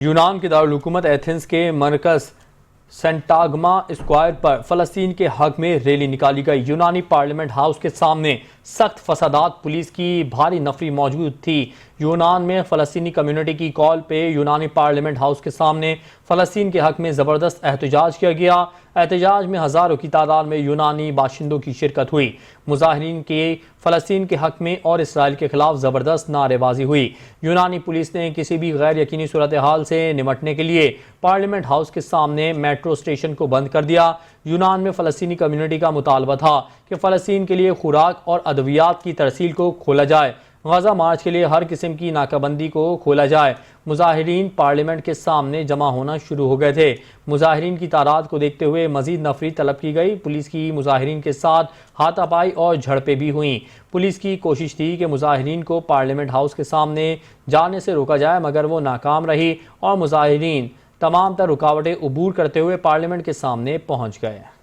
यूनान के दारुल हुकूमत एथेंस के मरकज़ सेंटागमा स्क्वायर पर फ़लस्तीन के हक में रैली निकाली गई। यूनानी पार्लियामेंट हाउस के सामने सख्त फसादात, पुलिस की भारी नफरी मौजूद थी। यूनान में फ़लस्तीनी कम्युनिटी की कॉल पे यूनानी पार्लियामेंट हाउस के सामने फ़लस्तीन के हक में ज़बरदस्त एहतजाज किया गया। एहतजाज में हज़ारों की तादाद में यूनानी बाशिंदों की शिरकत हुई। मुजाहिरीन के फ़लस्तीन के हक में और इसराइल के खिलाफ ज़बरदस्त नारेबाजी हुई। यूनानी पुलिस ने किसी भी गैर यकीनी सूरत हाल से निपटने के लिए पार्लियामेंट हाउस के सामने मेट्रो स्टेशन को बंद कर दिया। यूनान में फ़लस्तीनी कम्युनिटी का मुतालबा था कि फ़लस्तीन के लिए खुराक और अद्वियात की तरसील को खोला जाए। गजा मार्च के लिए हर किस्म की नाकाबंदी को खोला जाए। मुजाहिरीन पार्लियामेंट के सामने जमा होना शुरू हो गए थे। मुजाहिरीन की तादाद को देखते हुए मजीद नफरी तलब की गई। पुलिस की मुजाहिरीन के साथ हाथापाई और झड़पें भी हुई। पुलिस की कोशिश थी कि मुजाहिरीन को पार्लियामेंट हाउस के सामने जाने से रोका जाए, मगर वो नाकाम रही और मुजाहिरीन तमाम तर रुकावटें अबूर करते हुए पार्लियामेंट के सामने पहुंच गए।